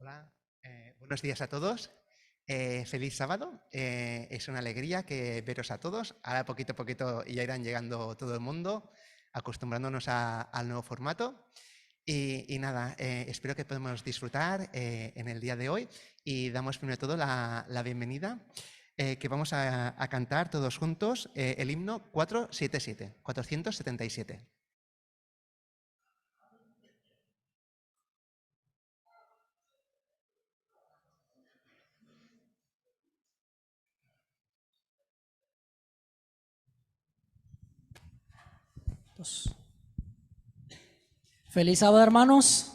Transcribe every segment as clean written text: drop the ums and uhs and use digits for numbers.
Hola, buenos días a todos. Feliz sábado. Es una alegría que veros a todos. Ahora poquito a poquito ya irán llegando todo el mundo, acostumbrándonos al nuevo formato. Y nada, espero que podamos disfrutar en el día de hoy y damos primero de todo la bienvenida que vamos a cantar todos juntos el himno 477. Feliz sábado, hermanos.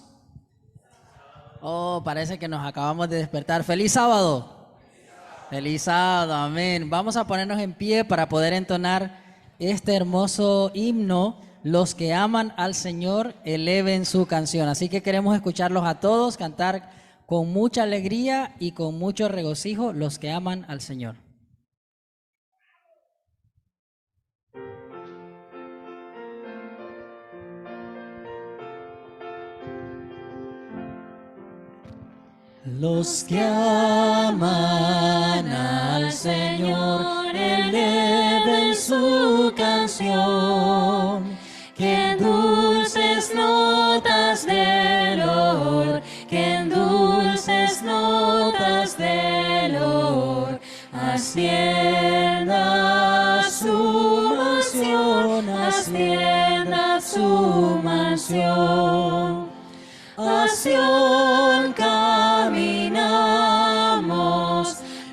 Oh, parece que nos acabamos de despertar. Feliz sábado. Feliz sábado, amén. Vamos a ponernos en pie para poder entonar este hermoso himno. Los que aman al Señor, eleven su canción. Así que queremos escucharlos a todos cantar con mucha alegría y con mucho regocijo, los que aman al Señor. Los que aman al Señor, eleven su canción, que en dulces notas de loor, que en dulces notas de loor, ascienda su mansión, ascienda su mansión. A Sión caminamos,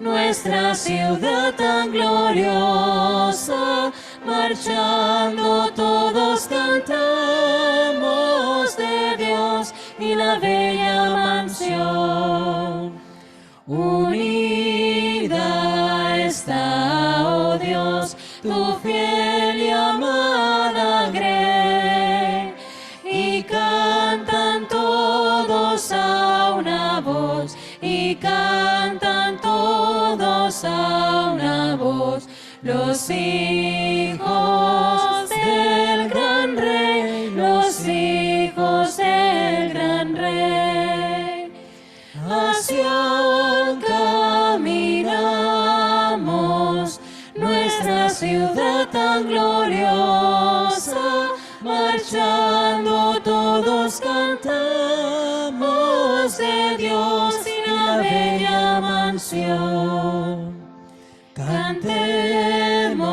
nuestra ciudad tan gloriosa, marchando todos cantamos de Dios y la bella mansión. Unida está, oh Dios, tu fiel y amada grey, y cantan todos a una voz, y cantan todos a una voz, los hijos del gran rey, los hijos del gran rey. A Sión caminamos, nuestra ciudad tan gloriosa, marchando todos cantamos de Dios y la bella mansión. Cantemos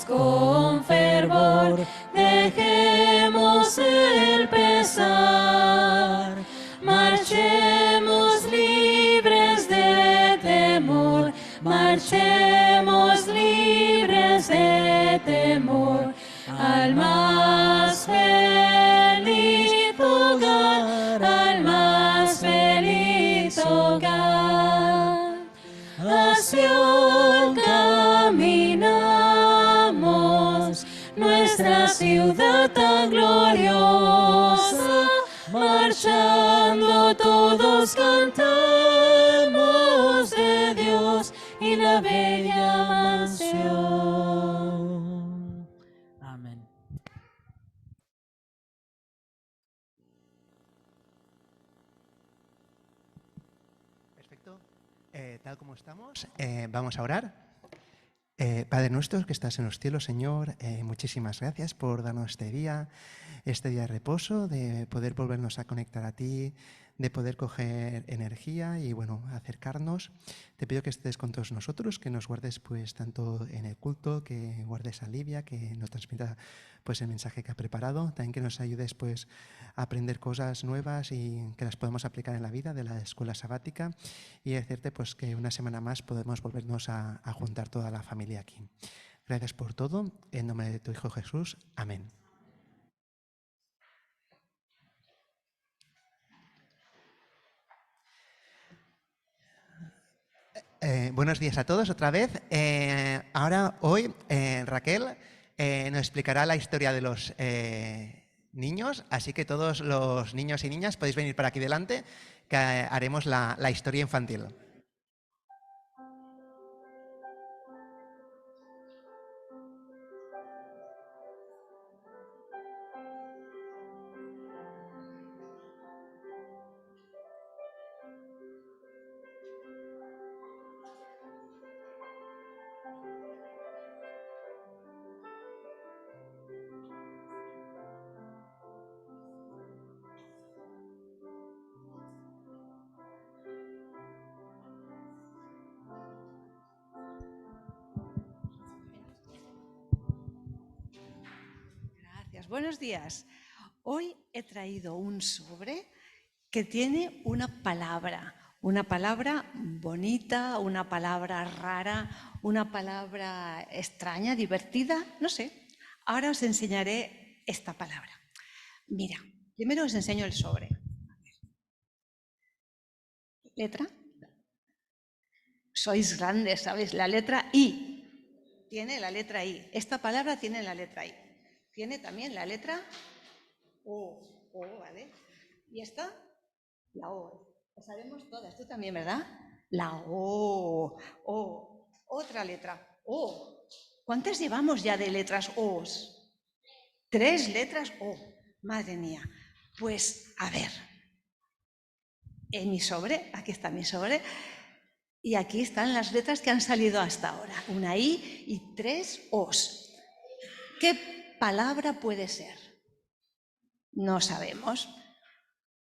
con fervor, dejemos el pesar, marchemos libres de temor, marchemos libres de temor, al más feliz hogar, al más feliz hogar. A Sión caminamos, nuestra ciudad tan gloriosa, marchando todos cantamos de Dios y la bella mansión. Amén. Perfecto. Tal como estamos, vamos a orar. Padre nuestro que estás en los cielos, Señor, muchísimas gracias por darnos este día de reposo, de poder volvernos a conectar a ti, de poder coger energía y, bueno, acercarnos. Te pido que estés con todos nosotros, que nos guardes pues tanto en el culto, que guardes a Livia, que nos transmita pues el mensaje que ha preparado, también que nos ayudes pues a aprender cosas nuevas y que las podamos aplicar en la vida de la escuela sabática y decirte pues que una semana más podemos volvernos a juntar toda la familia aquí. Gracias por todo, en nombre de tu Hijo Jesús. Amén. Buenos días a todos otra vez. Hoy Raquel nos explicará la historia de los niños, así que todos los niños y niñas podéis venir para aquí delante, que haremos la historia infantil. buenos días. Hoy he traído un sobre que tiene una palabra bonita, una palabra rara, una palabra extraña, divertida, no sé. Ahora os enseñaré esta palabra. Mira, primero os enseño el sobre. Letra. Sois grandes, ¿sabéis? La letra I. Tiene la letra I. Esta palabra tiene la letra I. Tiene también la letra O. O, ¿vale? Y esta, la O. Lo sabemos todas. Tú también, ¿verdad? La O. O. Otra letra. O. ¿Cuántas llevamos ya de letras O's? 3 letras O. Madre mía. Pues, a ver. En mi sobre, aquí está mi sobre. Y aquí están las letras que han salido hasta ahora. Una I y 3 O's. ¿Qué palabra puede ser? No sabemos.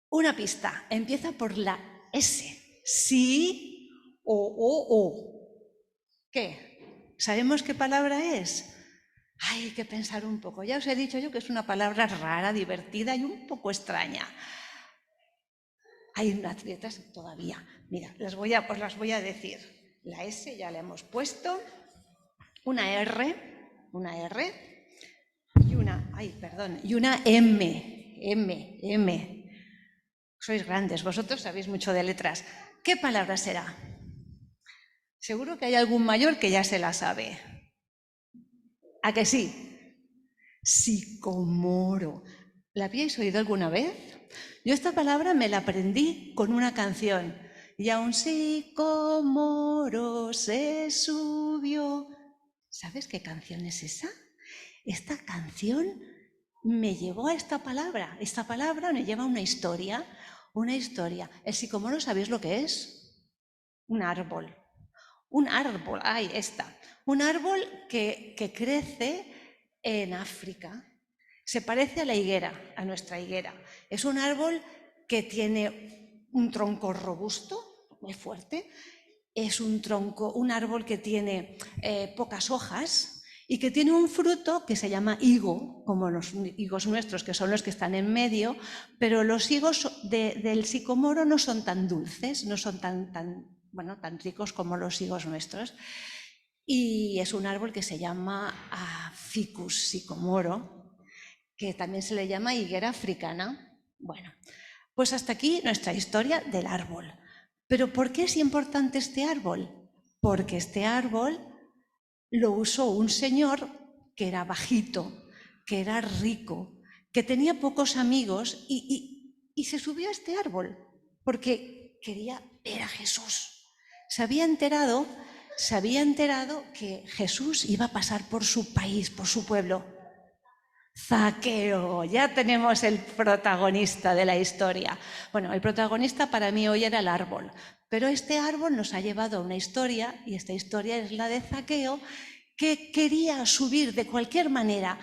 Una pista. Empieza por la S. Sí o. ¿Qué? ¿Sabemos qué palabra es? Hay que pensar un poco. Ya os he dicho yo que es una palabra rara, divertida y un poco extraña. Hay unas letras todavía. Mira, os las voy a decir. La S ya la hemos puesto. Una R y una M. Sois grandes, vosotros sabéis mucho de letras. ¿Qué palabra será? Seguro que hay algún mayor que ya se la sabe. ¿A que sí? Sicomoro. ¿La habíais oído alguna vez? Yo esta palabra me la aprendí con una canción. Y a un sicomoro se subió. ¿Sabes qué canción es esa? Esta canción me llevó a esta palabra. Esta palabra me lleva a una historia. Una historia. El sicomoro, ¿sabéis lo que es? Un árbol. Un árbol, ahí está. Un árbol que crece en África. Se parece a la higuera, a nuestra higuera. Es un árbol que tiene un tronco robusto, muy fuerte. Es un árbol que tiene pocas hojas y que tiene un fruto que se llama higo, como los higos nuestros, que son los que están en medio, pero los higos del sicomoro no son tan dulces, no son tan ricos como los higos nuestros. Y es un árbol que se llama Ficus sicomoro, que también se le llama higuera africana. Bueno, pues hasta aquí nuestra historia del árbol. ¿Pero por qué es importante este árbol? Porque este árbol lo usó un señor que era bajito, que era rico, que tenía pocos amigos y se subió a este árbol porque quería ver a Jesús. Se había enterado que Jesús iba a pasar por su país, por su pueblo. Zaqueo, ya tenemos el protagonista de la historia. Bueno, el protagonista para mí hoy era el árbol, pero este árbol nos ha llevado a una historia, y esta historia es la de Zaqueo, que quería subir de cualquier manera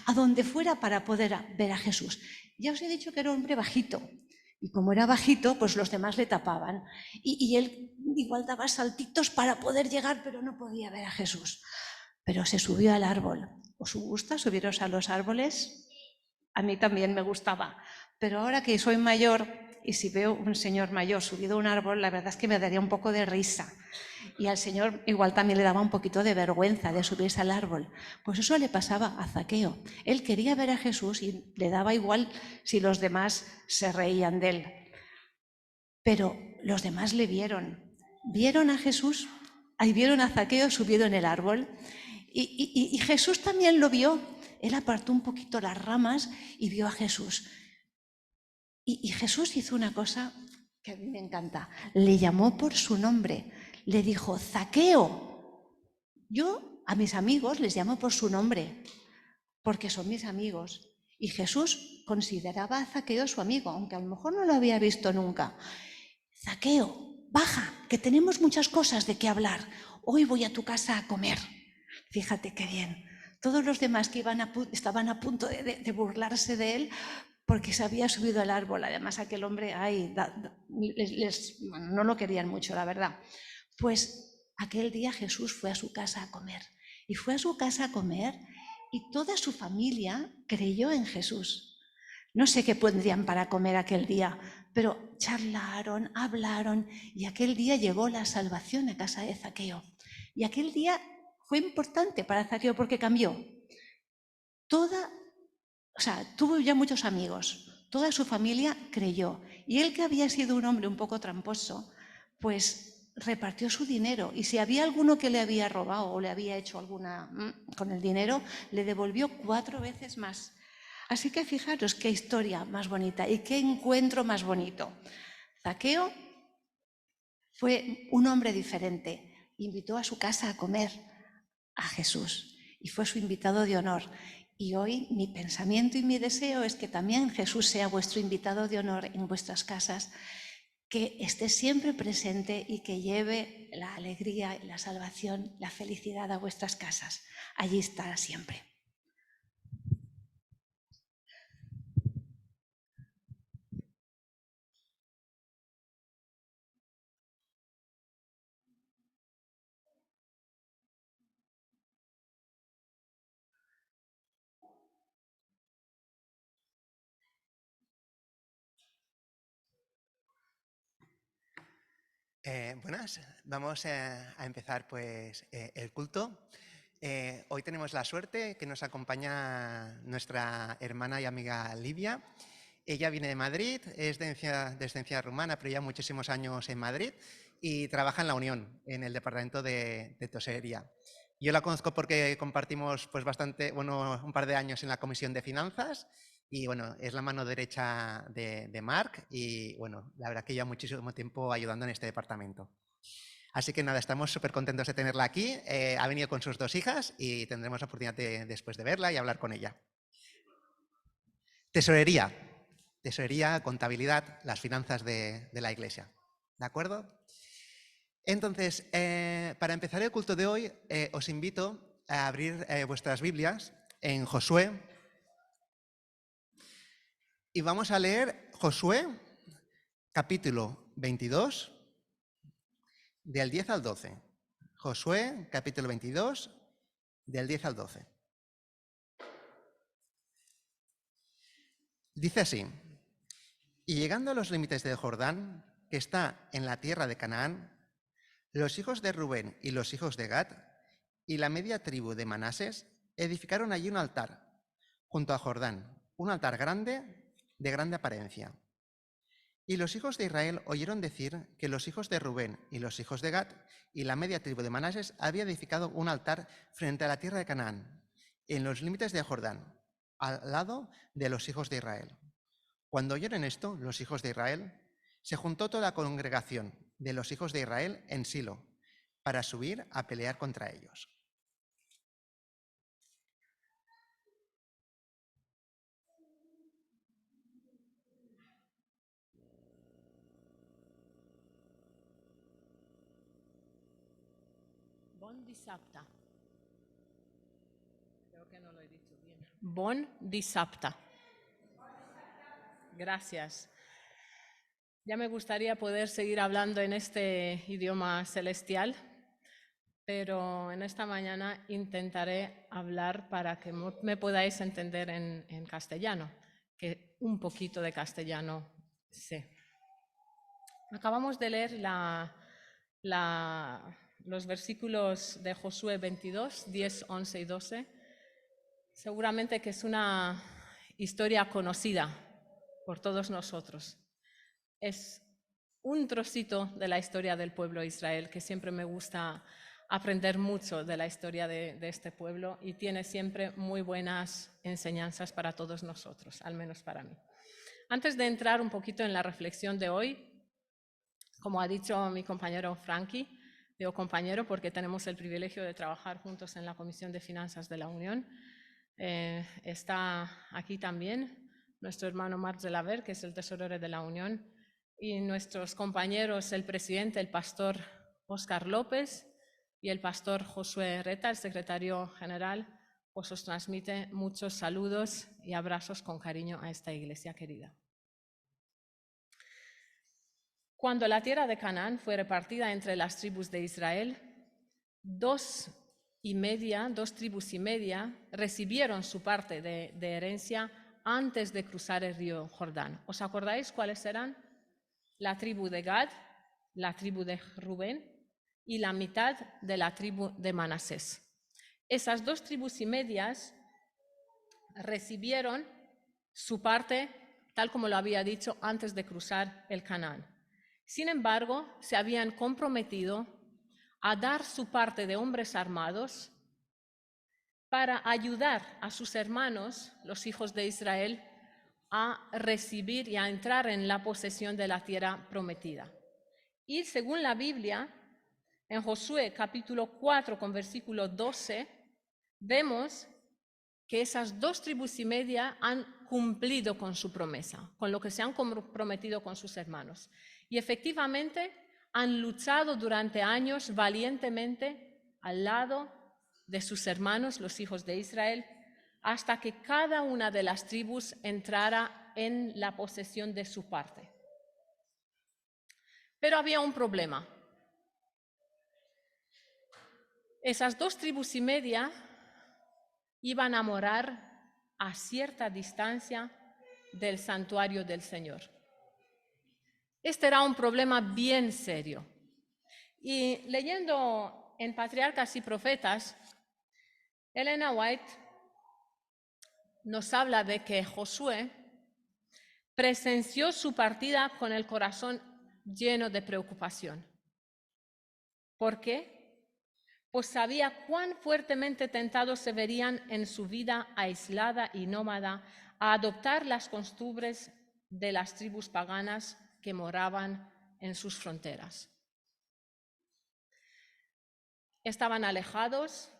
a donde fuera para poder ver a Jesús. Ya os he dicho que era un hombre bajito, y como era bajito, pues los demás le tapaban, y él igual daba saltitos para poder llegar, pero no podía ver a Jesús. Pero se subió al árbol. ¿Os gusta subiros a los árboles? A mí también me gustaba, pero ahora que soy mayor y si veo un señor mayor subido a un árbol, la verdad es que me daría un poco de risa. Y al señor igual también le daba un poquito de vergüenza de subirse al árbol. Pues eso le pasaba a Zaqueo. Él quería ver a Jesús y le daba igual si los demás se reían de él. Pero los demás le vieron a Jesús, ahí vieron a Zaqueo subido en el árbol. Y Jesús también lo vio. Él apartó un poquito las ramas y vio a Jesús. Y Jesús hizo una cosa que a mí me encanta. Le llamó por su nombre. Le dijo, Zaqueo. Yo a mis amigos les llamo por su nombre, porque son mis amigos. Y Jesús consideraba a Zaqueo su amigo, aunque a lo mejor no lo había visto nunca. Zaqueo, baja, que tenemos muchas cosas de qué hablar. Hoy voy a tu casa a comer. Fíjate qué bien. Todos los demás que estaban a punto de burlarse de él porque se había subido al árbol. Además, aquel hombre no lo querían mucho, la verdad. Pues aquel día Jesús fue a su casa a comer. Y fue a su casa a comer y toda su familia creyó en Jesús. No sé qué pondrían para comer aquel día, pero charlaron, hablaron y aquel día llegó la salvación a casa de Zaqueo. Y aquel día fue importante para Zaqueo porque cambió. Tuvo ya muchos amigos, toda su familia creyó. Y él, que había sido un hombre un poco tramposo, pues repartió su dinero. Y si había alguno que le había robado o le había hecho alguna con el dinero, le devolvió 4 veces más. Así que fijaros qué historia más bonita y qué encuentro más bonito. Zaqueo fue un hombre diferente. Invitó a su casa a comer a Jesús y fue su invitado de honor. Y hoy mi pensamiento y mi deseo es que también Jesús sea vuestro invitado de honor en vuestras casas, que esté siempre presente y que lleve la alegría, la salvación, la felicidad a vuestras casas. Allí estará siempre. Buenas, vamos a empezar pues el culto. Hoy tenemos la suerte que nos acompaña nuestra hermana y amiga Livia. Ella viene de Madrid, es de descendencia rumana, pero ya muchísimos años en Madrid y trabaja en la Unión, en el departamento de tesorería. Yo la conozco porque compartimos pues un par de años en la Comisión de Finanzas. Y bueno, es la mano derecha de Marc y bueno, la verdad que lleva muchísimo tiempo ayudando en este departamento. Así que nada, estamos súper contentos de tenerla aquí. Ha venido con sus 2 hijas y tendremos la oportunidad después de verla y hablar con ella. Tesorería, contabilidad, las finanzas de la Iglesia. ¿De acuerdo? Entonces, para empezar el culto de hoy, os invito a abrir vuestras Biblias en Josué. Y vamos a leer Josué, capítulo 22, del 10 al 12. Josué, capítulo 22, del 10 al 12. Dice así: y llegando a los límites del Jordán, que está en la tierra de Canaán, los hijos de Rubén y los hijos de Gad y la media tribu de Manases edificaron allí un altar, junto a Jordán, un altar grande, de grande apariencia. Y los hijos de Israel oyeron decir que los hijos de Rubén y los hijos de Gad y la media tribu de Manases habían edificado un altar frente a la tierra de Canaán, en los límites de Jordán, al lado de los hijos de Israel. Cuando oyeron esto, los hijos de Israel, se juntó toda la congregación de los hijos de Israel en Silo para subir a pelear contra ellos. Bon dissabte. Creo que no lo he dicho bien. Bon dissabte. Gracias. Ya me gustaría poder seguir hablando en este idioma celestial, pero en esta mañana intentaré hablar para que me podáis entender en castellano, que un poquito de castellano sé. Acabamos de leer los versículos de Josué 22, 10, 11 y 12. Seguramente que es una historia conocida por todos nosotros. Es un trocito de la historia del pueblo de Israel, que siempre me gusta aprender mucho de la historia de este pueblo y tiene siempre muy buenas enseñanzas para todos nosotros, al menos para mí. Antes de entrar un poquito en la reflexión de hoy, como ha dicho mi compañero Frankie, digo compañero porque tenemos el privilegio de trabajar juntos en la Comisión de Finanzas de la Unión, está aquí también nuestro hermano Marc Delaver, que es el tesorero de la Unión, y nuestros compañeros, el presidente, el pastor Óscar López y el pastor Josué Reta, el secretario general, pues os transmite muchos saludos y abrazos con cariño a esta iglesia querida. Cuando la tierra de Canaán fue repartida entre las tribus de Israel, 2 y media, 2 tribus y media, recibieron su parte de herencia antes de cruzar el río Jordán. ¿Os acordáis cuáles eran? La tribu de Gad, la tribu de Rubén y la mitad de la tribu de Manasés. Esas 2 tribus y medias recibieron su parte, tal como lo había dicho, antes de cruzar el Canaán. Sin embargo, se habían comprometido a dar su parte de hombres armados para ayudar a sus hermanos, los hijos de Israel, a recibir y a entrar en la posesión de la tierra prometida. Y según la Biblia, en Josué capítulo 4 con versículo 12, vemos que esas 2 tribus y media han cumplido con su promesa, con lo que se han comprometido con sus hermanos. Y efectivamente han luchado durante años valientemente al lado de sus hermanos, los hijos de Israel, hasta que cada una de las tribus entrara en la posesión de su parte. Pero había un problema. Esas 2 tribus y media iban a morar a cierta distancia del santuario del Señor. Este era un problema bien serio. Y leyendo en Patriarcas y Profetas, Elena White nos habla de que Josué presenció su partida con el corazón lleno de preocupación. ¿Por qué? Pues sabía cuán fuertemente tentados se verían en su vida aislada y nómada a adoptar las costumbres de las tribus paganas que moraban en sus fronteras. Estaban alejados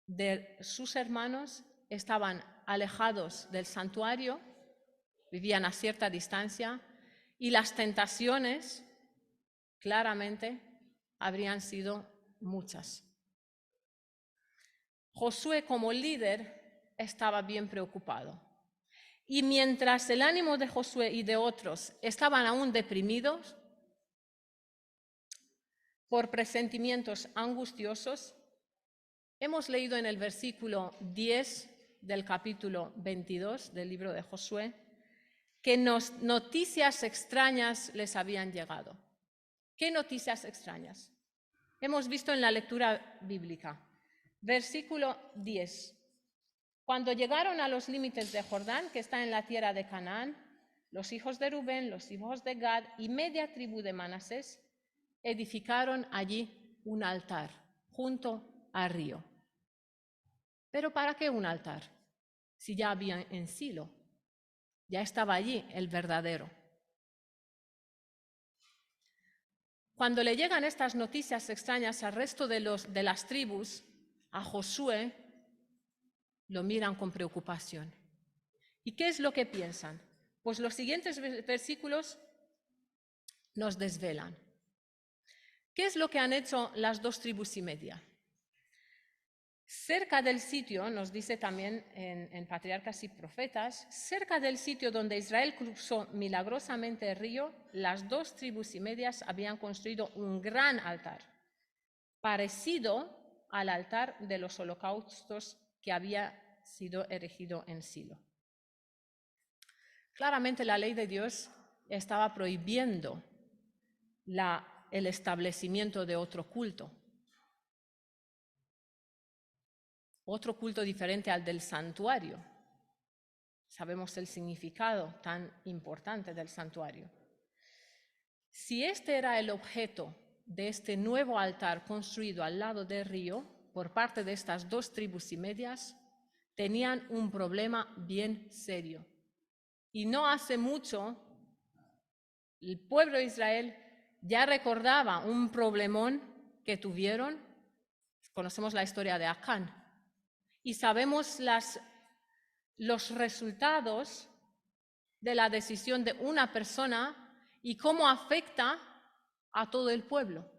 de sus hermanos, estaban alejados del santuario, vivían a cierta distancia y las tentaciones claramente habrían sido muchas. Josué como líder estaba bien preocupado. Y mientras el ánimo de Josué y de otros estaban aún deprimidos por presentimientos angustiosos, hemos leído en el versículo 10 del capítulo 22 del libro de Josué que noticias extrañas les habían llegado. ¿Qué noticias extrañas? Hemos visto en la lectura bíblica. Versículo 10. Cuando llegaron a los límites de Jordán, que está en la tierra de Canaán, los hijos de Rubén, los hijos de Gad y media tribu de Manasés edificaron allí un altar junto al río. ¿Pero para qué un altar? Si ya había en Silo, ya estaba allí el verdadero. Cuando le llegan estas noticias extrañas al resto de las tribus, a Josué lo miran con preocupación. ¿Y qué es lo que piensan? Pues los siguientes versículos nos desvelan. ¿Qué es lo que han hecho las 2 tribus y media? Cerca del sitio, nos dice también en Patriarcas y Profetas, cerca del sitio donde Israel cruzó milagrosamente el río, las 2 tribus y medias habían construido un gran altar, parecido al altar de los holocaustos que había sido erigido en Silo. Claramente la ley de Dios estaba prohibiendo el establecimiento de otro culto diferente al del santuario. Sabemos el significado tan importante del santuario. Si este era el objeto de este nuevo altar construido al lado del río por parte de estas 2 tribus y medias, tenían un problema bien serio. Y no hace mucho, el pueblo de Israel ya recordaba un problemón que tuvieron. Conocemos la historia de Acán. Y sabemos los resultados de la decisión de una persona y cómo afecta a todo el pueblo.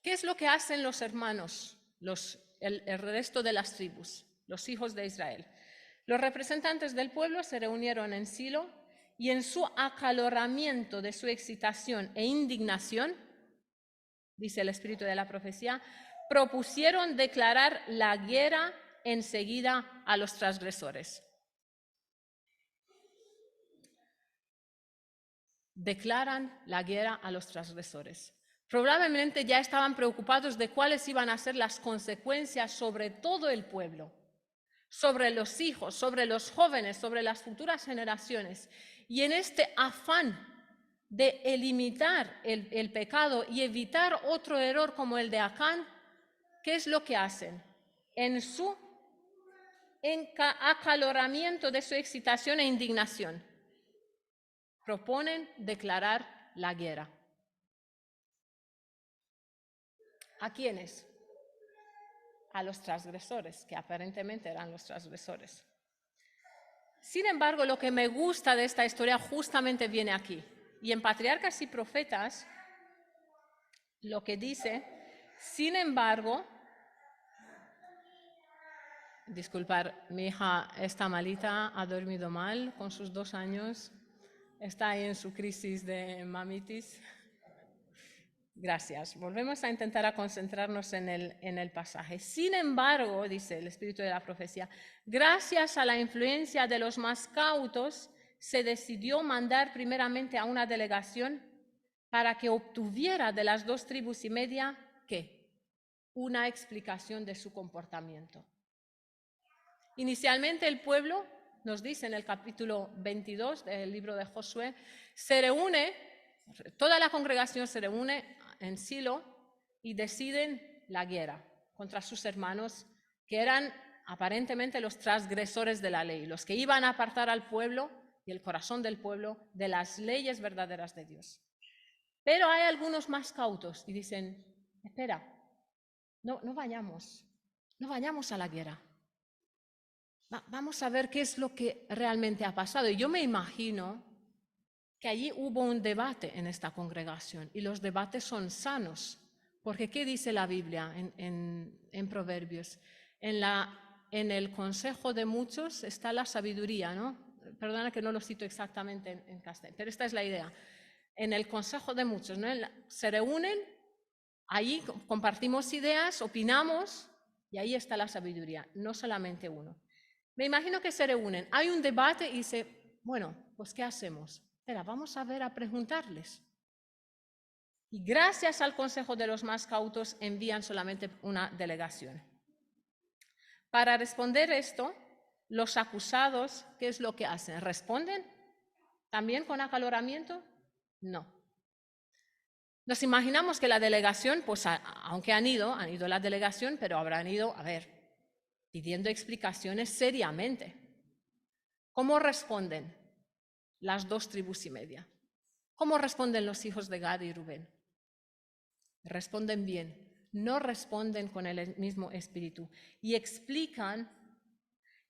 ¿Qué es lo que hacen los hermanos, el resto de las tribus, los hijos de Israel? Los representantes del pueblo se reunieron en Silo y en su acaloramiento de su excitación e indignación dice el espíritu de la profecía, propusieron declarar la guerra enseguida a los transgresores. Declaran la guerra a los transgresores. Probablemente ya estaban preocupados de cuáles iban a ser las consecuencias sobre todo el pueblo, sobre los hijos, sobre los jóvenes, sobre las futuras generaciones. Y en este afán de eliminar el pecado y evitar otro error como el de Acán, ¿qué es lo que hacen? En su acaloramiento de su excitación e indignación, proponen declarar la guerra. ¿A quiénes? A los transgresores, que aparentemente eran los transgresores. Sin embargo, lo que me gusta de esta historia justamente viene aquí. Y en Patriarcas y Profetas, lo que dice, sin embargo, disculpar, mi hija está malita, ha dormido mal con sus 2 años, está ahí en su crisis de mamitis. Gracias. Volvemos a intentar a concentrarnos en el pasaje. Sin embargo, dice el espíritu de la profecía, gracias a la influencia de los más cautos, se decidió mandar primeramente a una delegación para que obtuviera de las 2 tribus y media, ¿qué? Una explicación de su comportamiento. Inicialmente el pueblo, nos dice en el capítulo 22 del libro de Josué, se reúne, toda la congregación se reúne en Silo y deciden la guerra contra sus hermanos, que eran aparentemente los transgresores de la ley, los que iban a apartar al pueblo y el corazón del pueblo de las leyes verdaderas de Dios. Pero hay algunos más cautos y dicen, espera, no vayamos a la guerra. Vamos a ver qué es lo que realmente ha pasado. Y yo me imagino que allí hubo un debate en esta congregación y los debates son sanos, porque ¿qué dice la Biblia en Proverbios? En el consejo de muchos está la sabiduría, ¿no? Perdona que no lo cito exactamente en castellano, pero esta es la idea. En el consejo de muchos, ¿no? Se reúnen, allí compartimos ideas, opinamos y ahí está la sabiduría, no solamente uno. Me imagino que se reúnen, hay un debate y dice, bueno, pues ¿qué hacemos? Espera, vamos a ver, a preguntarles. Y gracias al consejo de los más cautos envían solamente una delegación. Para responder esto, los acusados, ¿qué es lo que hacen? ¿Responden también con acaloramiento? No. Nos imaginamos que la delegación, pues aunque han ido la delegación, pero habrán ido, pidiendo explicaciones seriamente. ¿Cómo responden las 2 tribus y media? ¿Cómo responden los hijos de Gad y Rubén? Responden bien, no responden con el mismo espíritu y explican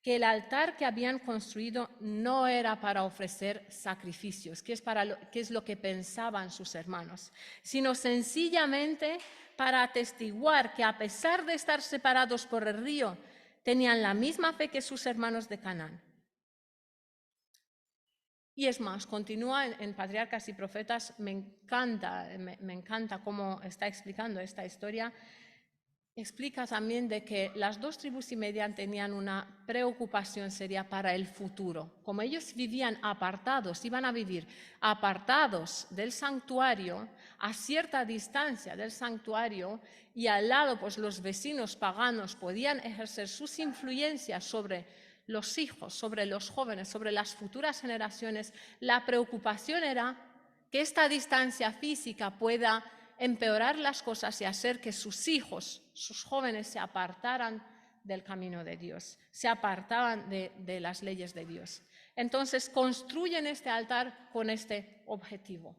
que el altar que habían construido no era para ofrecer sacrificios, que es lo que pensaban sus hermanos, sino sencillamente para atestiguar que a pesar de estar separados por el río, tenían la misma fe que sus hermanos de Canaán. Y es más, continúa en Patriarcas y Profetas, me encanta cómo está explicando esta historia. Explica también de que las 2 tribus y media tenían una preocupación seria para el futuro. Como ellos vivían apartados, iban a vivir apartados del santuario, a cierta distancia del santuario, y al lado pues los vecinos paganos podían ejercer sus influencias sobre los hijos, sobre los jóvenes, sobre las futuras generaciones. La preocupación era que esta distancia física pueda empeorar las cosas y hacer que sus hijos, sus jóvenes, se apartaran del camino de Dios, se apartaban de las leyes de Dios. Entonces construyen este altar con este objetivo.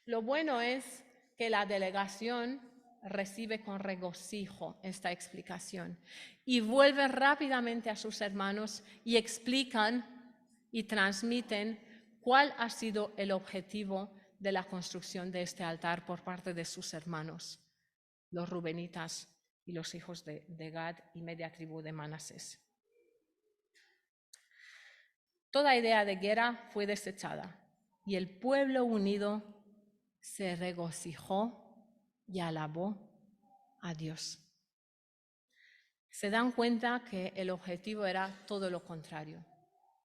Lo bueno es que la delegación recibe con regocijo esta explicación y vuelven rápidamente a sus hermanos y explican y transmiten cuál ha sido el objetivo de la construcción de este altar por parte de sus hermanos, los rubenitas y los hijos de Gad y media tribu de Manasés. Toda idea de guerra fue desechada y el pueblo unido se regocijó y alabó a Dios. Se dan cuenta que el objetivo era todo lo contrario.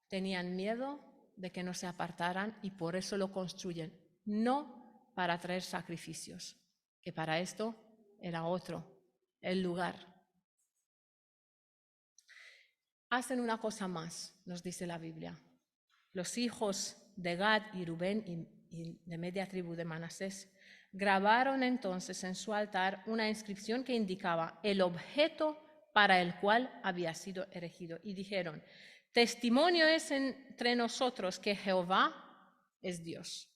Tenían miedo de que no se apartaran y por eso lo construyen, no para traer sacrificios, que para esto era otro, el lugar. Hacen una cosa más, nos dice la Biblia. Los hijos de Gad y Rubén y de media tribu de Manasés grabaron entonces en su altar una inscripción que indicaba el objeto para el cual había sido erigido. Y dijeron, testimonio es entre nosotros que Jehová es Dios.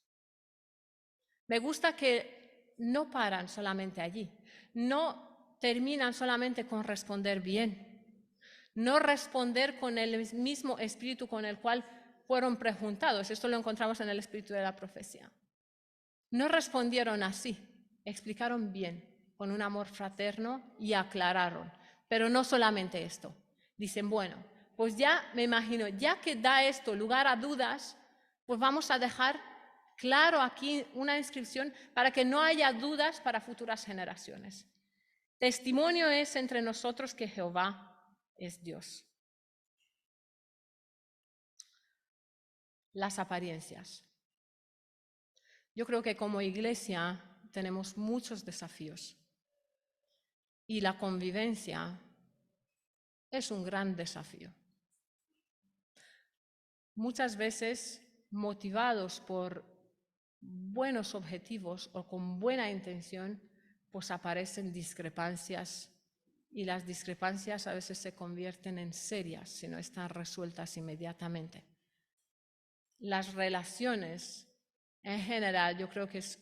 Me gusta que no paran solamente allí, no terminan solamente con responder bien, no responder con el mismo espíritu con el cual fueron preguntados. Esto lo encontramos en el espíritu de la profecía. No respondieron así, explicaron bien, con un amor fraterno y aclararon. Pero no solamente esto. Dicen, bueno, pues ya me imagino, ya que da esto lugar a dudas, pues vamos a dejar claro aquí una inscripción para que no haya dudas para futuras generaciones. Testimonio es entre nosotros que Jehová es Dios. Las apariencias. Yo creo que como iglesia tenemos muchos desafíos y la convivencia es un gran desafío. Muchas veces motivados por buenos objetivos o con buena intención, pues aparecen discrepancias y las discrepancias a veces se convierten en serias si no están resueltas inmediatamente. Las relaciones en general yo creo que es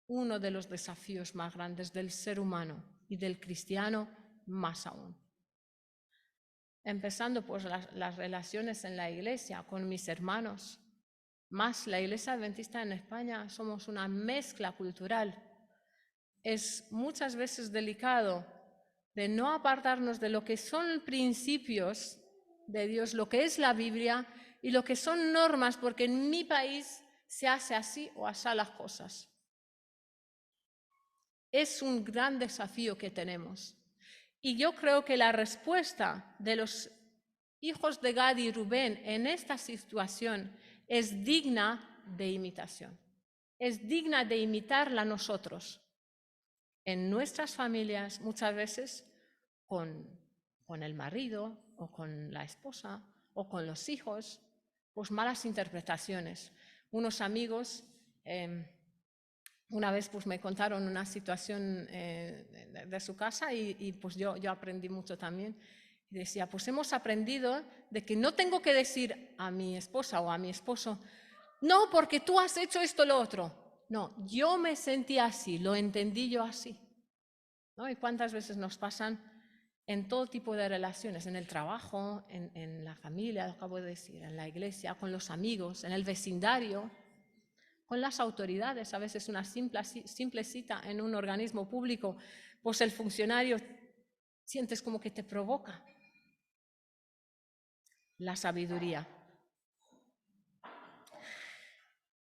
uno de los desafíos más grandes del ser humano y del cristiano más aún. Empezando por las relaciones en la iglesia con mis hermanos. Más la Iglesia Adventista en España somos una mezcla cultural. Es muchas veces delicado de no apartarnos de lo que son principios de Dios, lo que es la Biblia y lo que son normas, porque en mi país se hace así o así las cosas. Es un gran desafío que tenemos. Y yo creo que la respuesta de los hijos de Gad y Rubén en esta situación es digna de imitación. Es digna de imitarla nosotros. En nuestras familias, muchas veces, con el marido o con la esposa o con los hijos, pues malas interpretaciones. Unos amigos una vez pues me contaron una situación de su casa y pues yo aprendí mucho también. Y decía, pues hemos aprendido de que no tengo que decir a mi esposa o a mi esposo, no, porque tú has hecho esto o lo otro. No, yo me sentí así, lo entendí yo así. ¿No? ¿Y cuántas veces nos pasan en todo tipo de relaciones, en el trabajo, en la familia, lo acabo de decir, en la iglesia, con los amigos, en el vecindario, con las autoridades? A veces una simple cita en un organismo público, pues el funcionario sientes como que te provoca. La sabiduría.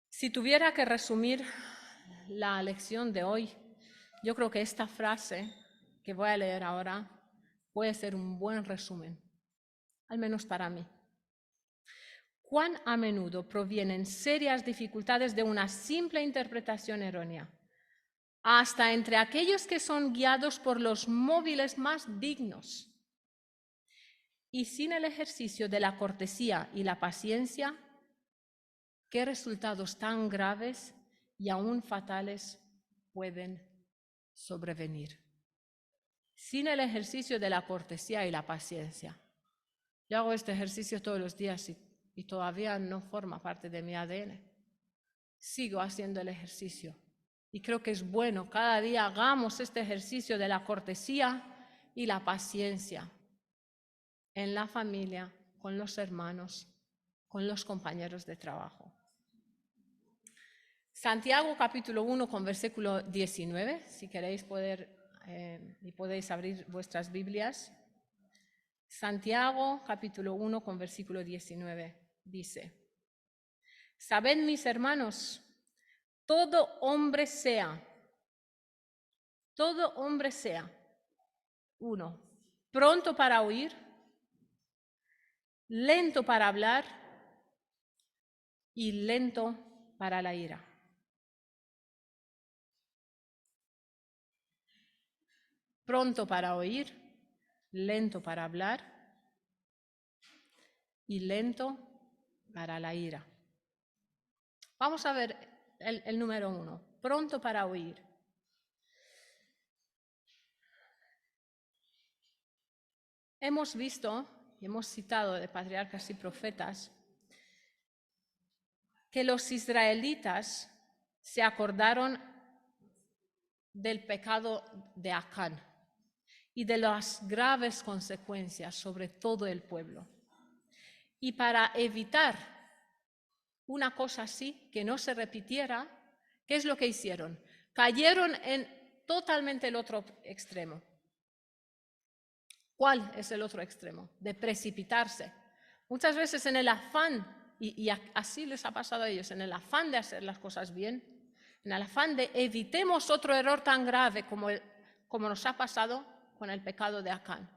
Si tuviera que resumir la lección de hoy, yo creo que esta frase que voy a leer ahora puede ser un buen resumen, al menos para mí. ¿Cuán a menudo provienen serias dificultades de una simple interpretación errónea? Hasta entre aquellos que son guiados por los móviles más dignos. Y sin el ejercicio de la cortesía y la paciencia, ¿qué resultados tan graves y aún fatales pueden sobrevenir? Sin el ejercicio de la cortesía y la paciencia. Yo hago este ejercicio todos los días y todavía no forma parte de mi ADN. Sigo haciendo el ejercicio y creo que es bueno, cada día hagamos este ejercicio de la cortesía y la paciencia en la familia, con los hermanos, con los compañeros de trabajo. Santiago capítulo 1 con versículo 19, si queréis y podéis abrir vuestras Biblias. Santiago capítulo 1 con versículo 19 dice: Sabed, mis hermanos, todo hombre sea todo hombre sea, 1, pronto para oír, lento para hablar y lento para la ira. Pronto para oír, lento para hablar y lento para la ira. Vamos a ver el número 1, pronto para oír. Hemos visto, y hemos citado de patriarcas y profetas, que los israelitas se acordaron del pecado de Acán y de las graves consecuencias sobre todo el pueblo. Y para evitar una cosa así, que no se repitiera, ¿qué es lo que hicieron? Cayeron en totalmente el otro extremo. ¿Cuál es el otro extremo? De precipitarse. Muchas veces en el afán, y así les ha pasado a ellos, en el afán de hacer las cosas bien, en el afán de evitemos otro error tan grave como nos ha pasado con el pecado de Acán.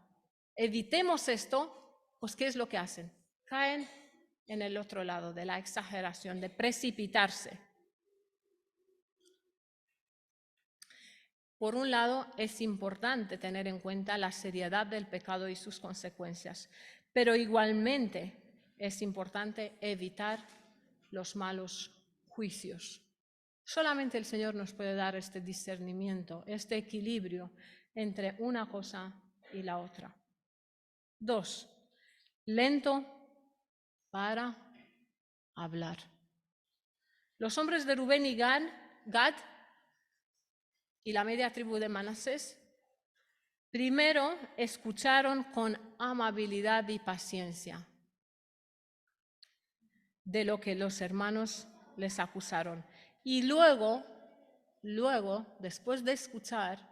Evitemos esto, pues ¿qué es lo que hacen? Caen en el otro lado de la exageración, de precipitarse. Por un lado, es importante tener en cuenta la seriedad del pecado y sus consecuencias, pero igualmente es importante evitar los malos juicios. Solamente el Señor nos puede dar este discernimiento, este equilibrio entre una cosa y la otra. 2, lento para hablar. Los hombres de Rubén y Gad y la media tribu de Manasés, primero escucharon con amabilidad y paciencia de lo que los hermanos les acusaron. Y luego, después de escuchar,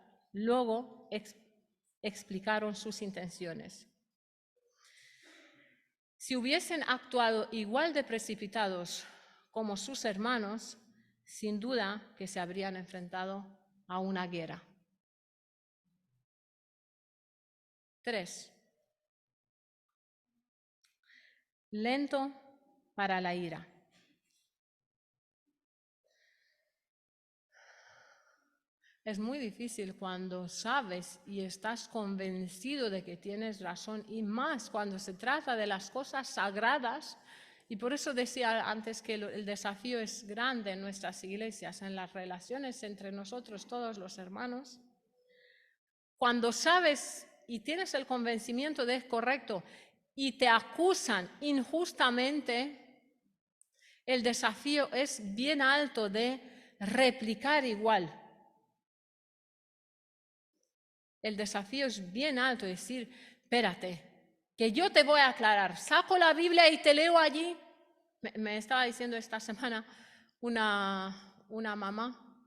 explicaron sus intenciones. Si hubiesen actuado igual de precipitados como sus hermanos, sin duda que se habrían enfrentado a una guerra. 3, lento para la ira. Es muy difícil cuando sabes y estás convencido de que tienes razón, y más cuando se trata de las cosas sagradas. Y por eso decía antes que el desafío es grande en nuestras iglesias, en las relaciones entre nosotros, todos los hermanos. Cuando sabes y tienes el convencimiento de que es correcto y te acusan injustamente, el desafío es bien alto de replicar igual. El desafío es bien alto, decir, espérate, que yo te voy a aclarar. Saco la Biblia y te leo allí. Me estaba diciendo esta semana una mamá,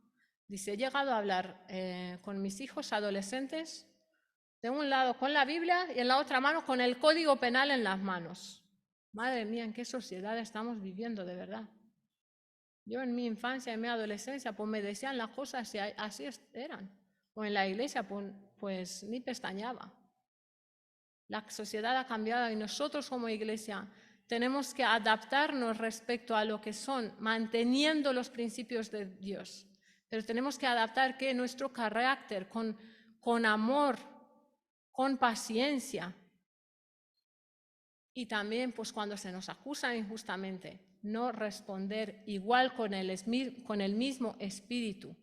dice, he llegado a hablar con mis hijos adolescentes, de un lado con la Biblia y en la otra mano con el Código Penal en las manos. Madre mía, ¿en qué sociedad estamos viviendo de verdad? Yo en mi infancia, en mi adolescencia, pues me decían las cosas y así eran. O en la iglesia, pues ni pestañaba. La sociedad ha cambiado y nosotros como iglesia tenemos que adaptarnos respecto a lo que son, manteniendo los principios de Dios. Pero tenemos que adaptar que nuestro carácter con amor, con paciencia. Y también, pues cuando se nos acusa injustamente, no responder igual con el mismo espíritu,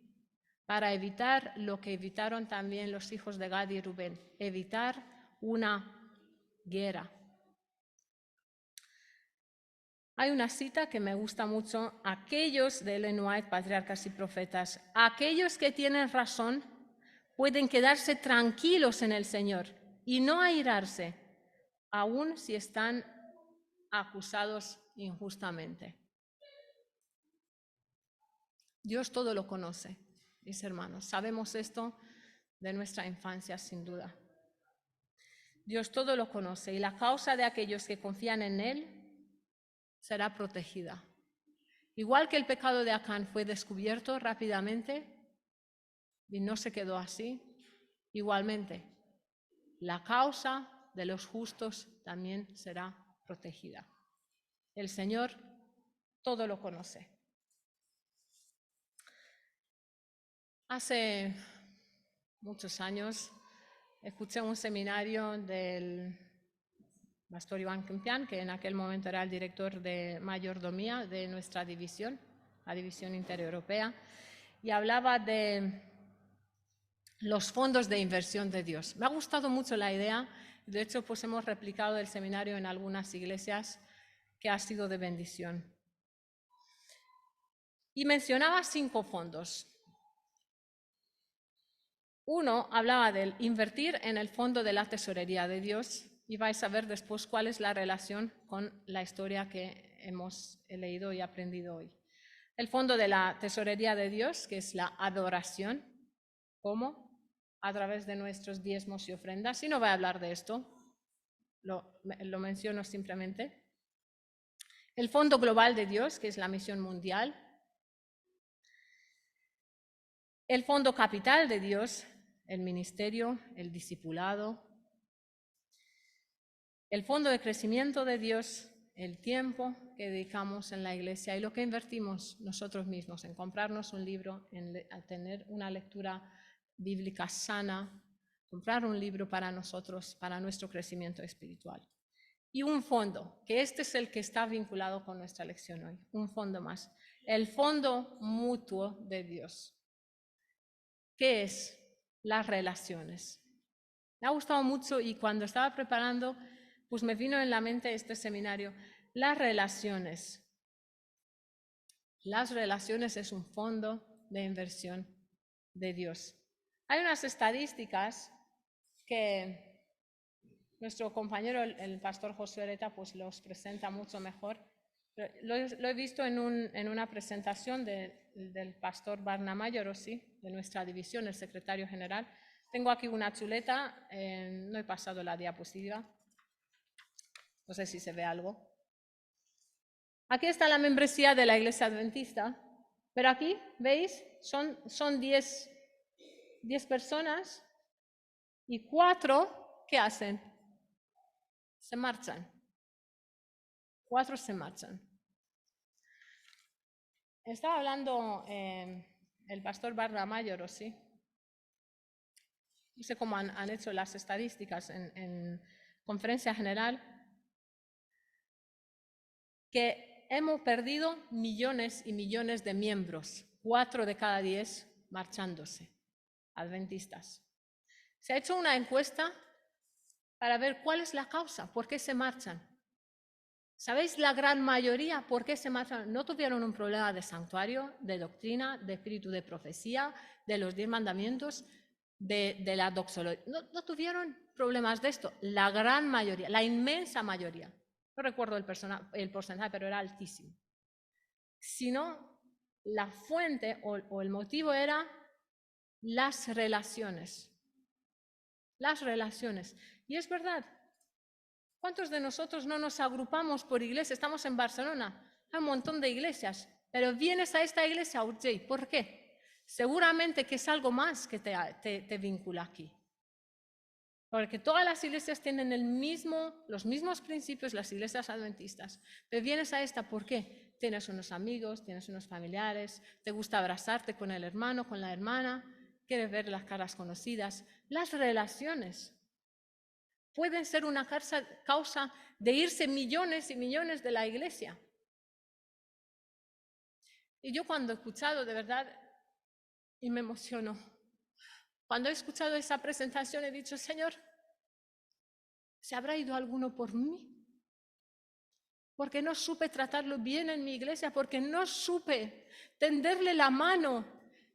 para evitar lo que evitaron también los hijos de Gad y Rubén, evitar una guerra. Hay una cita que me gusta mucho, aquellos de Ellen White, patriarcas y profetas, aquellos que tienen razón pueden quedarse tranquilos en el Señor y no airarse, aun si están acusados injustamente. Dios todo lo conoce, mis hermanos. Sabemos esto de nuestra infancia, sin duda. Dios todo lo conoce y la causa de aquellos que confían en Él será protegida. Igual que el pecado de Acán fue descubierto rápidamente, y no se quedó así. Igualmente, la causa de los justos también será protegida. El Señor todo lo conoce. Hace muchos años escuché un seminario del pastor Iván Kempian, que en aquel momento era el director de mayordomía de nuestra división, la división intereuropea, y hablaba de los fondos de inversión de Dios. Me ha gustado mucho la idea, de hecho pues hemos replicado el seminario en algunas iglesias, que ha sido de bendición. Y mencionaba 5 fondos. Uno hablaba del invertir en el fondo de la tesorería de Dios, y vais a ver después cuál es la relación con la historia que hemos leído y aprendido hoy. El fondo de la tesorería de Dios, que es la adoración, ¿cómo? A través de nuestros diezmos y ofrendas. Y no voy a hablar de esto, lo menciono simplemente. El fondo global de Dios, que es la misión mundial. El fondo capital de Dios, el ministerio, el discipulado. El fondo de crecimiento de Dios, el tiempo que dedicamos en la iglesia y lo que invertimos nosotros mismos en comprarnos un libro, en tener una lectura bíblica sana, comprar un libro para nosotros, para nuestro crecimiento espiritual. Y un fondo, que este es el que está vinculado con nuestra lección hoy, un fondo más, el fondo mutuo de Dios. ¿Qué es? Las relaciones. Me ha gustado mucho y cuando estaba preparando, pues me vino en la mente este seminario. Las relaciones. Las relaciones es un fondo de inversión de Dios. Hay unas estadísticas que nuestro compañero, el pastor Josué Ereta, pues los presenta mucho mejor. Lo he visto en una presentación del pastor Barnamayo Rossi, de nuestra división, el secretario general. Tengo aquí una chuleta, no he pasado la diapositiva, no sé si se ve algo. Aquí está la membresía de la Iglesia Adventista, pero aquí, ¿veis? Son 10 personas y 4, ¿qué hacen? Se marchan. 4 se marchan. Estaba hablando el pastor Barnamayo Rossi. No sé cómo han hecho las estadísticas en conferencia general, que hemos perdido millones y millones de miembros, 4 de cada 10 marchándose, adventistas. Se ha hecho una encuesta para ver cuál es la causa, por qué se marchan. ¿Sabéis la gran mayoría por qué se marchan? No tuvieron un problema de santuario, de doctrina, de espíritu de profecía, de los 10 mandamientos, de la doxología. No tuvieron problemas de esto. La gran mayoría, la inmensa mayoría. No recuerdo el porcentaje, pero era altísimo. Sino la fuente o el motivo era las relaciones. Las relaciones. Y es verdad. ¿Cuántos de nosotros no nos agrupamos por iglesia? Estamos en Barcelona, hay un montón de iglesias, pero vienes a esta iglesia, Urgell, ¿por qué? Seguramente que es algo más que te vincula aquí. Porque todas las iglesias tienen los mismos principios, las iglesias adventistas, pero vienes a esta, ¿por qué? Tienes unos amigos, tienes unos familiares, te gusta abrazarte con el hermano, con la hermana, quieres ver las caras conocidas, las relaciones. Pueden ser una causa de irse millones y millones de la iglesia. Y yo cuando he escuchado, de verdad, y me emociono, cuando he escuchado esa presentación he dicho, Señor, ¿se habrá ido alguno por mí? Porque no supe tratarlo bien en mi iglesia, porque no supe tenderle la mano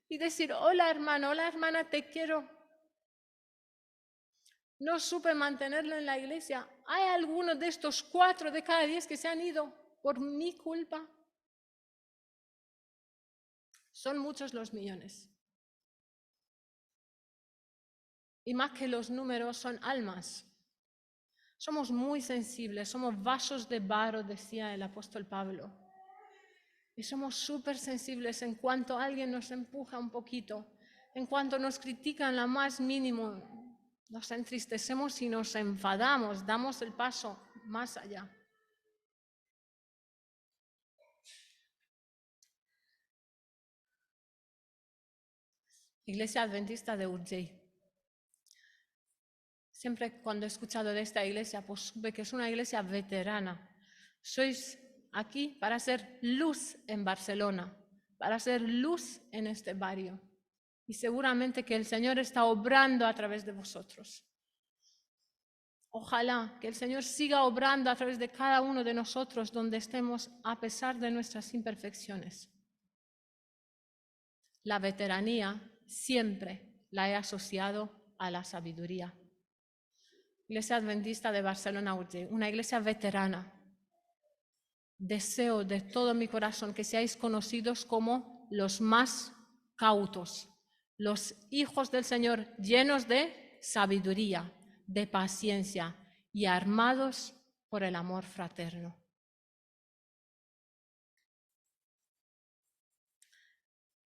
y decir, hola hermano, hola hermana, te quiero. No supe mantenerlo en la iglesia. ¿Hay algunos de estos 4 de cada 10 que se han ido por mi culpa? Son muchos los millones. Y más que los números, son almas. Somos muy sensibles, somos vasos de barro, decía el apóstol Pablo. Y somos súper sensibles en cuanto alguien nos empuja un poquito, En cuanto nos critican lo más mínimo, nos entristecemos y nos enfadamos, damos el paso más allá. Iglesia Adventista de Urgell. Siempre cuando he escuchado de esta iglesia, pues supe que es una iglesia veterana. Sois aquí para ser luz en Barcelona, para ser luz en este barrio. Y seguramente que el Señor está obrando a través de vosotros. Ojalá que el Señor siga obrando a través de cada uno de nosotros donde estemos a pesar de nuestras imperfecciones. La veteranía siempre la he asociado a la sabiduría. Iglesia Adventista de Barcelona, Urgell, una iglesia veterana. Deseo de todo mi corazón que seáis conocidos como los más cautos, los hijos del Señor llenos de sabiduría, de paciencia y armados por el amor fraterno.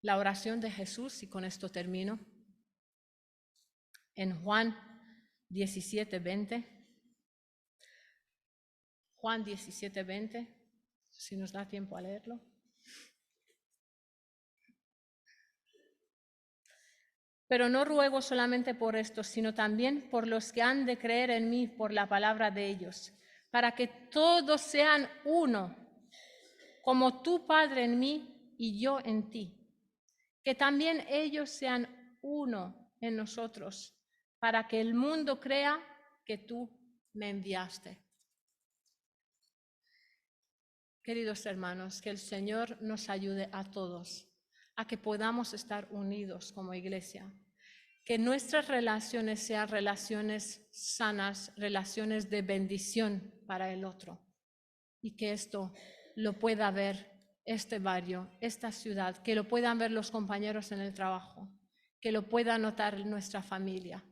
La oración de Jesús, y con esto termino, en Juan 17:20. Juan 17:20, si nos da tiempo a leerlo. Pero no ruego solamente por estos, sino también por los que han de creer en mí por la palabra de ellos, para que todos sean uno, como tú, Padre, en mí y yo en ti. Que también ellos sean uno en nosotros, para que el mundo crea que tú me enviaste. Queridos hermanos, que el Señor nos ayude a todos a que podamos estar unidos como iglesia, que nuestras relaciones sean relaciones sanas, relaciones de bendición para el otro, y que esto lo pueda ver este barrio, esta ciudad, que lo puedan ver los compañeros en el trabajo, que lo pueda notar nuestra familia.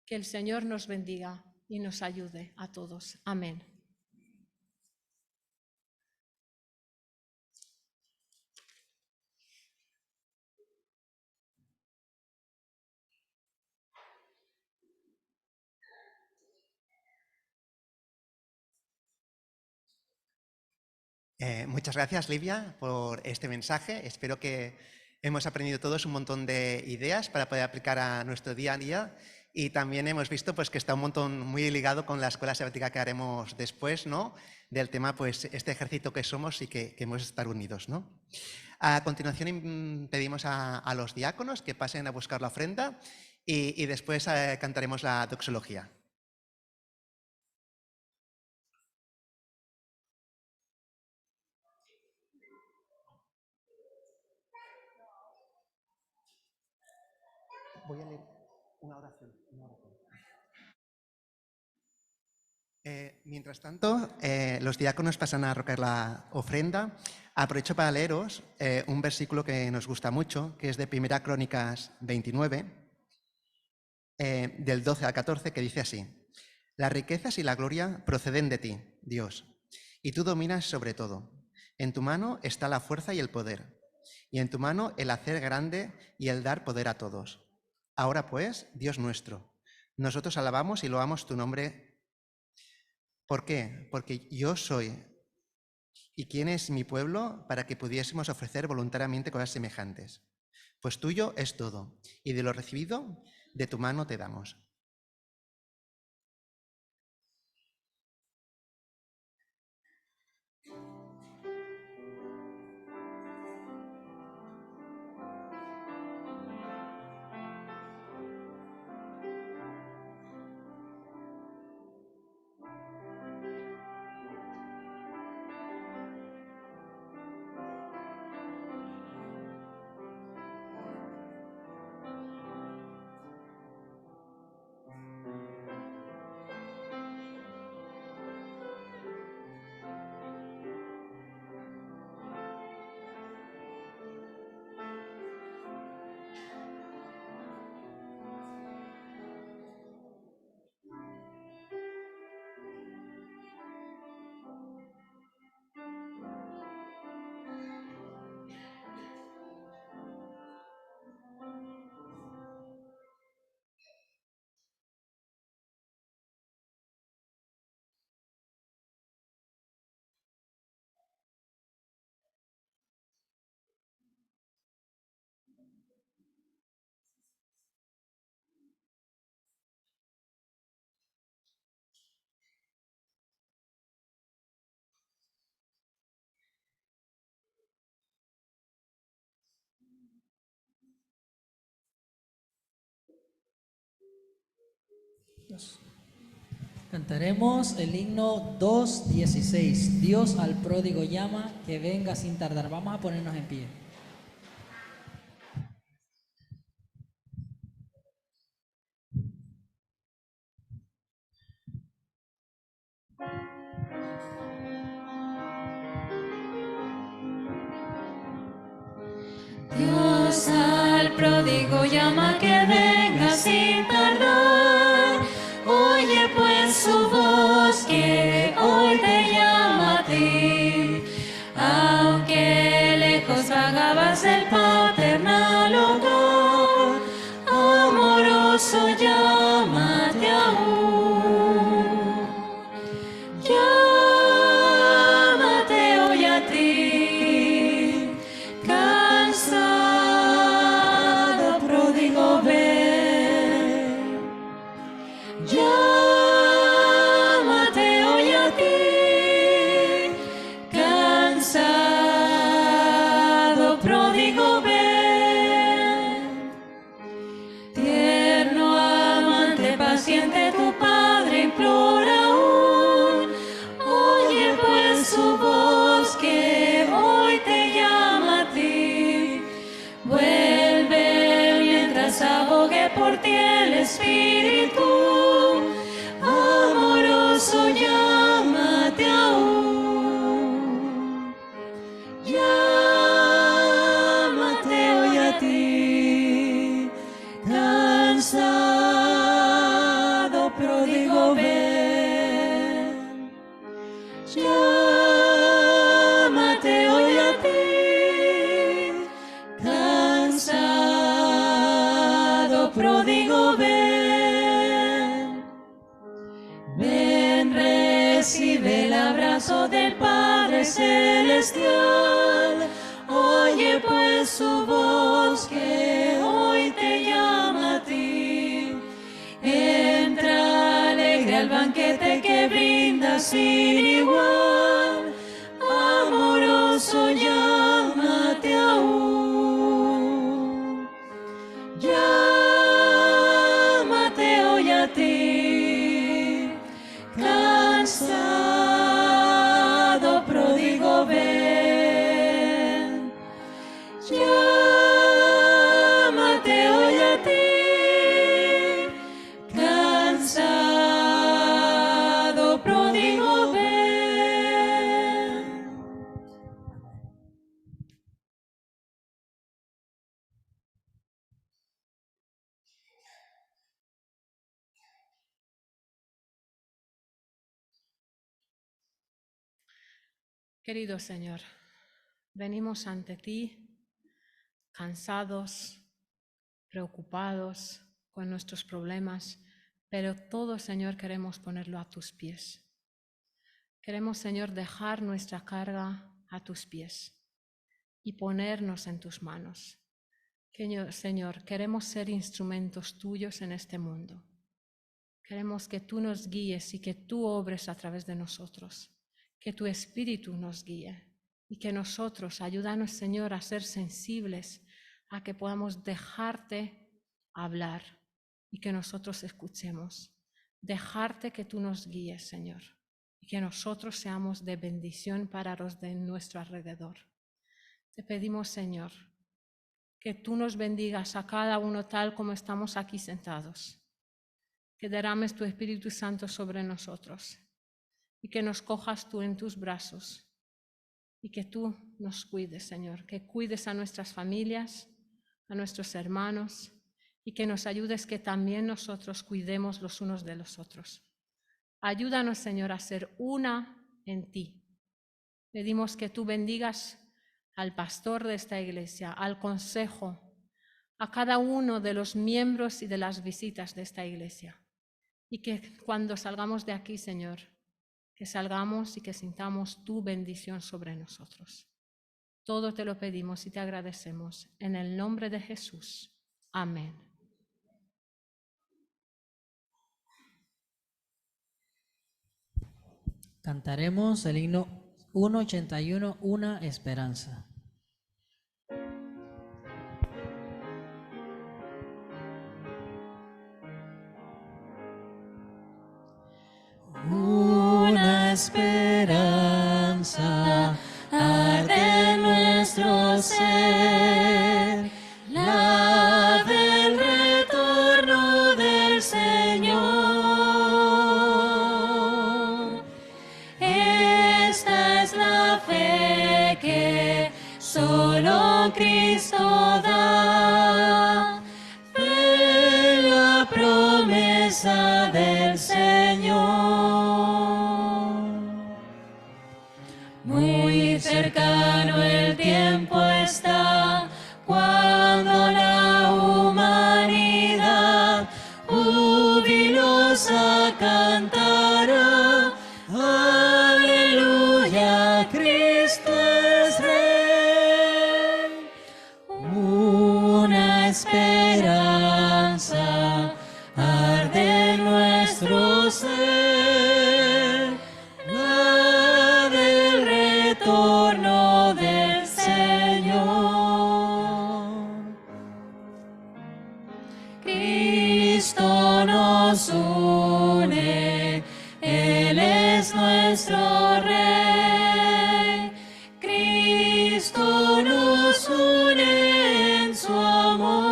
Que el Señor nos bendiga y nos ayude a todos. Amén. Muchas gracias, Livia, por este mensaje. Espero que hemos aprendido todos un montón de ideas para poder aplicar a nuestro día a día, y también hemos visto pues, que está un montón muy ligado con la escuela sabática que haremos después, ¿no? Del tema, pues, este ejército que somos y que hemos de estar unidos, ¿no? A continuación pedimos a los diáconos que pasen a buscar la ofrenda y después cantaremos la doxología. Voy a leer una oración. Mientras tanto, los diáconos pasan a recoger la ofrenda. Aprovecho para leeros un versículo que nos gusta mucho, que es de 1 Crónicas 29, del 12 al 14, que dice así: Las riquezas y la gloria proceden de ti, Dios, y tú dominas sobre todo. En tu mano está la fuerza y el poder, y en tu mano el hacer grande y el dar poder a todos. Ahora pues, Dios nuestro, nosotros alabamos y loamos tu nombre. ¿Por qué? Porque yo soy. ¿Y quién es mi pueblo para que pudiésemos ofrecer voluntariamente cosas semejantes? Pues tuyo es todo, y de lo recibido, de tu mano te damos. Cantaremos el himno 2:16. Dios al pródigo llama, que venga sin tardar. Vamos a ponernos en pie. Dios al pródigo llama, que venga sin tardar. Oye pues su voz, que hoy te llama a ti. Aunque lejos vagabas del paternal hogar, amoroso llámate aún. Llámate hoy a ti, cansado pródigo, ven. Llámate hoy a ti, cansado pródigo, ven. Tierno amante paciente, tu Padre implora aún. Oye pues su voz, que hoy te llama a ti. Vuelve mientras abogue por ti el Espíritu. Amoroso llámate aún. Llámate hoy a ti, cansado pródigo, ven. Llámate hoy a ti, cansado pródigo, ven. Ven, recibe el abrazo del Padre Celestial. Oye pues su voz, que hoy te llama a ti. Entra alegre al banquete que brinda sin igual. Amoroso llámate aún. Llámate hoy a ti, cansado pródigo, ven. Llámate hoy a ti, cansado pródigo, ven. Querido Señor, venimos ante ti cansados, preocupados con nuestros problemas, pero todo, Señor, queremos ponerlo a tus pies. Queremos, Señor, dejar nuestra carga a tus pies y ponernos en tus manos. Señor, queremos ser instrumentos tuyos en este mundo. Queremos que tú nos guíes y que tú obres a través de nosotros, que tu Espíritu nos guíe y que nosotros, ayúdanos, Señor, a ser sensibles, a que podamos dejarte hablar y que nosotros escuchemos. Dejarte que tú nos guíes, Señor, y que nosotros seamos de bendición para los de nuestro alrededor. Te pedimos, Señor, que tú nos bendigas a cada uno tal como estamos aquí sentados, que derrames tu Espíritu Santo sobre nosotros y que nos cojas tú en tus brazos y que tú nos cuides, Señor, que cuides a nuestras familias, a nuestros hermanos y que nos ayudes que también nosotros cuidemos los unos de los otros. Ayúdanos, Señor, a ser una en ti. Pedimos que tú bendigas al pastor de esta iglesia, al consejo, a cada uno de los miembros y de las visitas de esta iglesia. Y que cuando salgamos de aquí, Señor, que salgamos y que sintamos tu bendición sobre nosotros. Todo te lo pedimos y te agradecemos en el nombre de Jesús. Amén. Cantaremos el himno 181, Una Esperanza. esperanza arde en nuestro ser, la del retorno del Señor. Esta es la fe que solo Cristo da, de la promesa del Señor. Muy cercano el tiempo está cuando la humanidad jubilosa cantará: aleluya, Cristo es Rey. Una esperanza arde en nuestro ser, la del retorno del Señor. Cristo nos une, Él es nuestro Rey. Cristo nos une en su amor.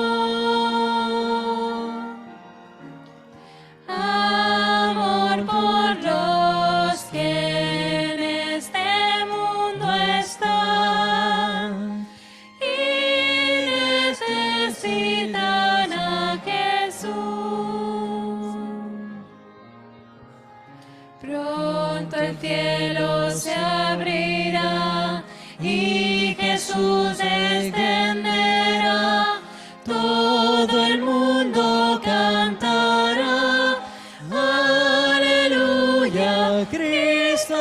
Amor por los que en este mundo están y necesitan a Jesús. Pronto el cielo se abrirá y Jesús descenderá. Todo el mundo cantará: aleluya, Cristo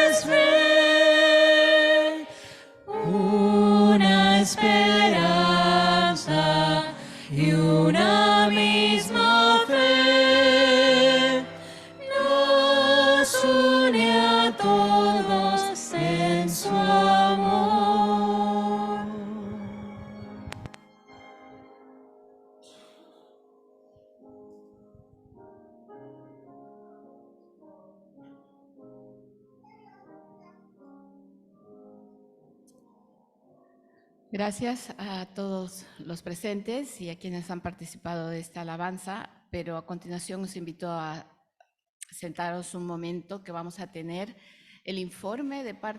es Rey. Una esperanza y una misma fe nos une a todos en su amor. Gracias a todos los presentes y a quienes han participado de esta alabanza, pero a continuación os invito a sentaros un momento que vamos a tener el informe de parte